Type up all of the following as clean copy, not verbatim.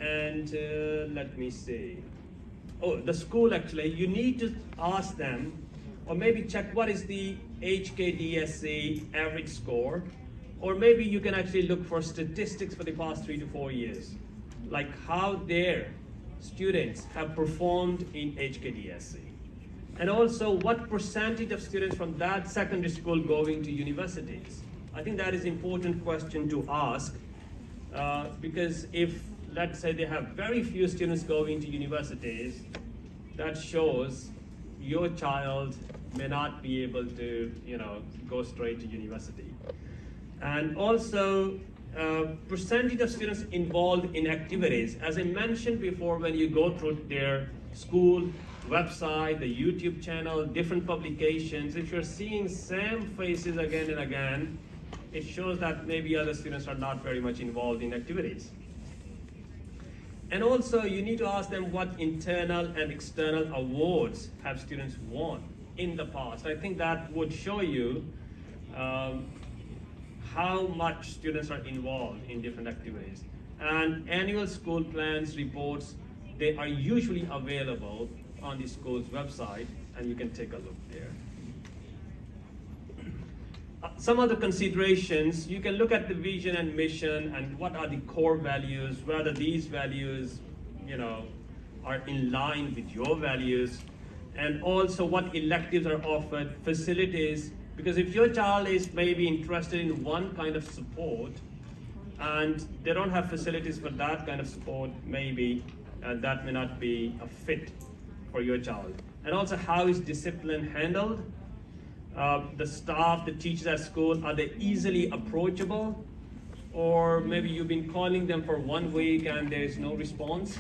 Let me see. Oh, the school actually, you need to ask them, or maybe check what is the HKDSC average score, or maybe you can actually look for statistics for the past 3 to 4 years, like how their students have performed in HKDSC. And also what percentage of students from that secondary school going to universities. I think that is an important question to ask, because if, let's say, they have very few students going to universities, that shows your child may not be able to, go straight to university. And also, percentage of students involved in activities. As I mentioned before, when you go through their school website, the YouTube channel, different publications, if you're seeing same faces again and again, it shows that maybe other students are not very much involved in activities. And also, you need to ask them what internal and external awards have students won in the past. I think that would show you how much students are involved in different activities. And annual school plans, reports, they are usually available on the school's website, and you can take a look there. Some other considerations, you can look at the vision and mission and what are the core values, whether these values, are in line with your values, and also what electives are offered, facilities, because if your child is maybe interested in one kind of support and they don't have facilities for that kind of support, maybe that may not be a fit for your child. And also, how is discipline handled? The staff, the teachers at school, are they easily approachable? Or maybe you've been calling them for 1 week and there is no response.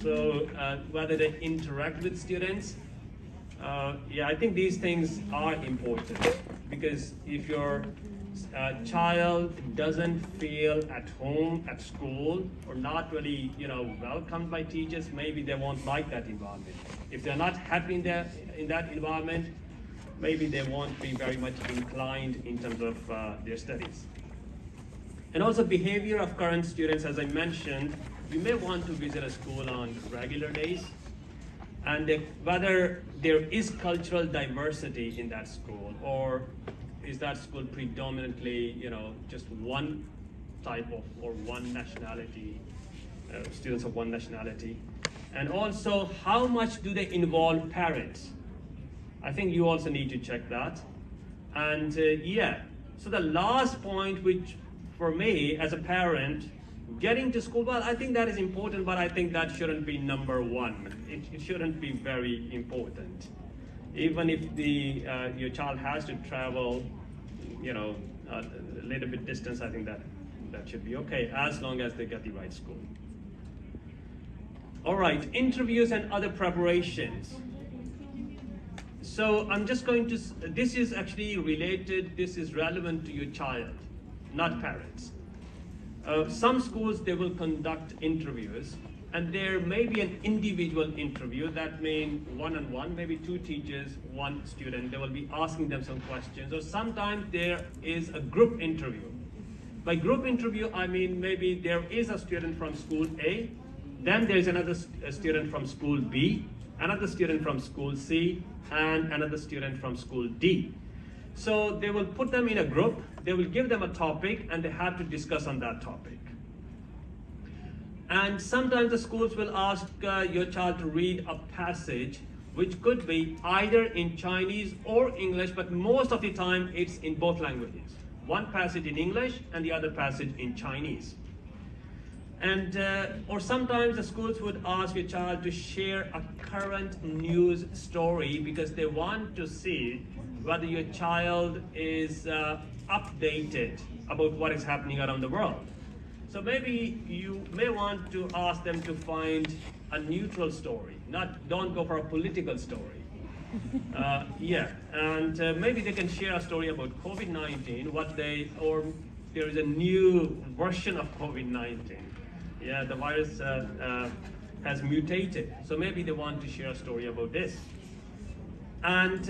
So whether they interact with students. I think these things are important, because if your child doesn't feel at home at school, or not really welcomed by teachers, maybe they won't like that environment. If they're not happy in that environment, maybe they won't be very much inclined in terms of their studies. And also behavior of current students, as I mentioned, we may want to visit a school on regular days, and whether there is cultural diversity in that school, or is that school predominantly, just one type of, or one nationality, students of one nationality. And also, how much do they involve parents? I think you also need to check that. And so the last point, which for me as a parent, getting to school, well, I think that is important, but I think that shouldn't be number one. It shouldn't be very important. Even if your child has to travel, a little bit distance, I think that should be okay, as long as they get the right school. All right, interviews and other preparations. So I'm just going to, this is actually related, this is relevant to your child, not parents. Some schools, they will conduct interviews, and there may be an individual interview. That means one-on-one, maybe 2 teachers, 1 student. They will be asking them some questions. Or sometimes there is a group interview. By group interview, I mean maybe there is a student from school A, then there's another student from school B, another student from school C, and another student from school D. So they will put them in a group, they will give them a topic, and they have to discuss on that topic. And sometimes the schools will ask your child to read a passage, which could be either in Chinese or English, but most of the time it's in both languages. One passage in English and the other passage in Chinese. And or sometimes the schools would ask your child to share a current news story, because they want to see whether your child is updated about what is happening around the world. So maybe you may want to ask them to find a neutral story, don't go for a political story. And maybe they can share a story about COVID-19, or there is a new version of COVID-19. Yeah, the virus has mutated. So maybe they want to share a story about this. And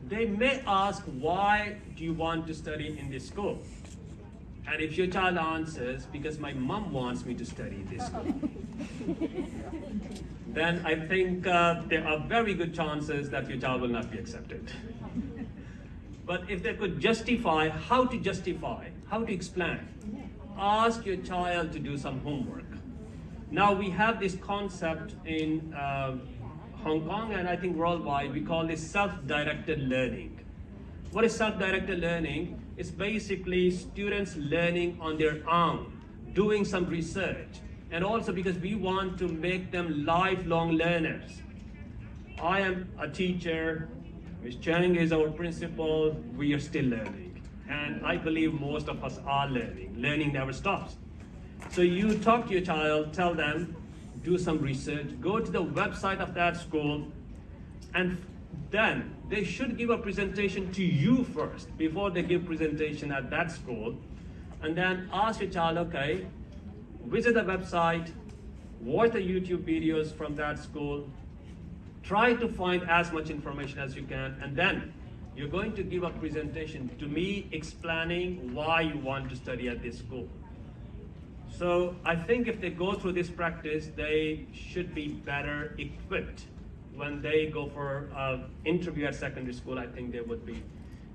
they may ask, why do you want to study in this school? And if your child answers, because my mom wants me to study in this school, then I think there are very good chances that your child will not be accepted. But if they could justify, how to explain, ask your child to do some homework. Now we have this concept in Hong Kong and I think worldwide, we call this self-directed learning. What is self-directed learning? It's basically students learning on their own, doing some research. And also because we want to make them lifelong learners. I am a teacher, Ms. Chang is our principal, we are still learning. And I believe most of us are learning. Learning never stops. So you talk to your child, tell them, do some research, go to the website of that school, and then they should give a presentation to you first before they give presentation at that school. And then ask your child, okay, visit the website, watch the YouTube videos from that school, try to find as much information as you can, and then you're going to give a presentation to me explaining why you want to study at this school. So I think if they go through this practice, they should be better equipped when they go for an interview at secondary school. I think they would be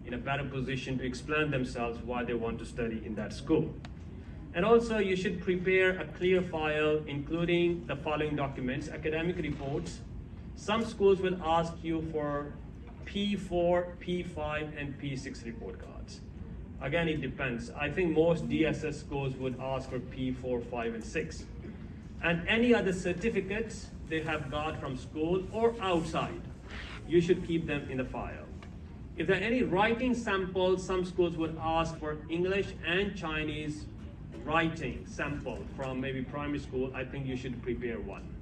in a better position to explain themselves why they want to study in that school. And also you should prepare a clear file including the following documents: academic reports. Some schools will ask you for P4, P5, and P6 report cards. Again, it depends. I think most DSS schools would ask for P4, 5, and 6. And any other certificates they have got from school or outside, you should keep them in the file. If there are any writing samples, some schools would ask for English and Chinese writing sample from maybe primary school. I think you should prepare one.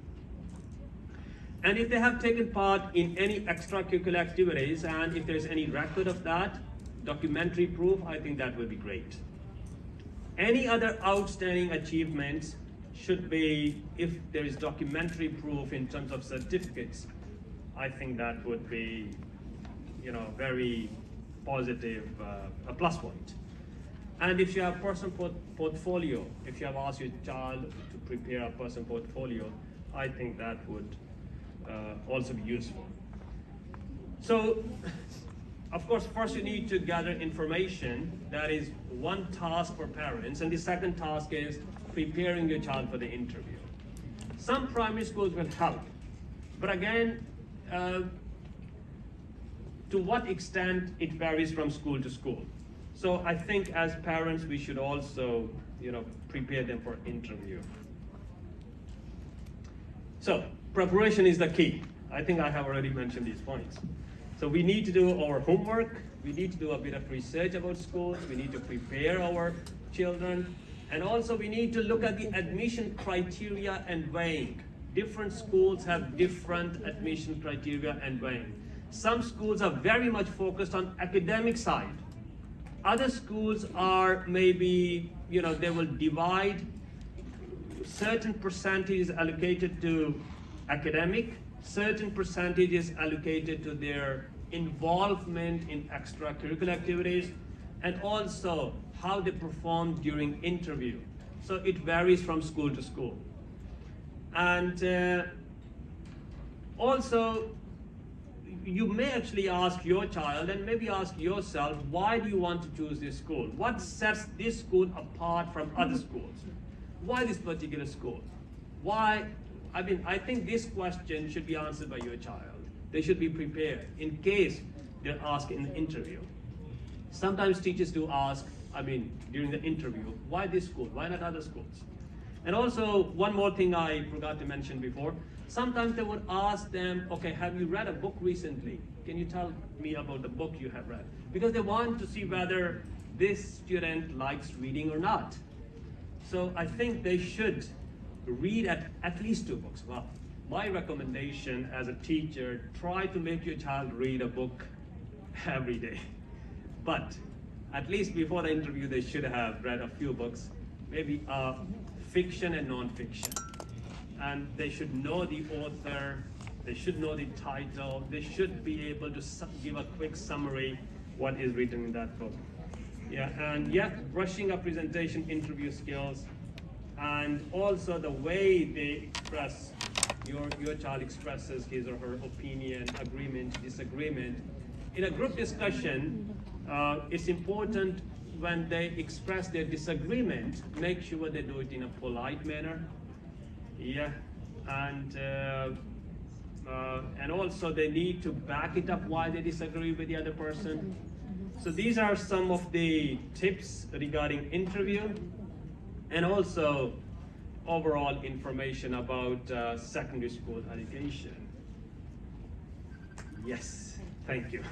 And if they have taken part in any extracurricular activities, and if there's any record of that, documentary proof, I think that would be great. Any other outstanding achievements should be, if there is documentary proof in terms of certificates, I think that would be, very positive, a plus point. And if you have personal portfolio, if you have asked your child to prepare a personal portfolio, I think that would also be useful. So, of course, first you need to gather information. That is one task for parents, and the second task is preparing your child for the interview. Some primary schools will help, but again, to what extent it varies from school to school. So I think as parents, we should also, prepare them for interview. So preparation is the key. I think I have already mentioned these points. So we need to do our homework, we need to do a bit of research about schools, we need to prepare our children, and also we need to look at the admission criteria and weighing. Different schools have different admission criteria and weighing. Some schools are very much focused on academic side. Other schools are maybe, they will divide certain percentages allocated to academic, certain percentages allocated to their involvement in extracurricular activities, and also how they perform during interview. So it varies from school to school. And also, you may actually ask your child and maybe ask yourself, why do you want to choose this school? What sets this school apart from other schools? Why this particular school? Why? I think this question should be answered by your child. They should be prepared in case they're asked in the interview. Sometimes teachers do ask, during the interview, why this school? Why not other schools? And also, one more thing I forgot to mention before. Sometimes they would ask them, okay, have you read a book recently? Can you tell me about the book you have read? Because they want to see whether this student likes reading or not. So I think they should read at least 2 books. Well, my recommendation as a teacher, try to make your child read a book every day. But at least before the interview, they should have read a few books, maybe fiction and non-fiction. And they should know the author, they should know the title, they should be able to give a quick summary what is written in that book. Yeah, and yeah, brushing up presentation, interview skills, and also the way they express, your child expresses his or her opinion, agreement, disagreement. In a group discussion, it's important when they express their disagreement, make sure they do it in a polite manner. Yeah, and also they need to back it up why they disagree with the other person. So these are some of the tips regarding interview, and also overall information about secondary school education. Yes, thank you.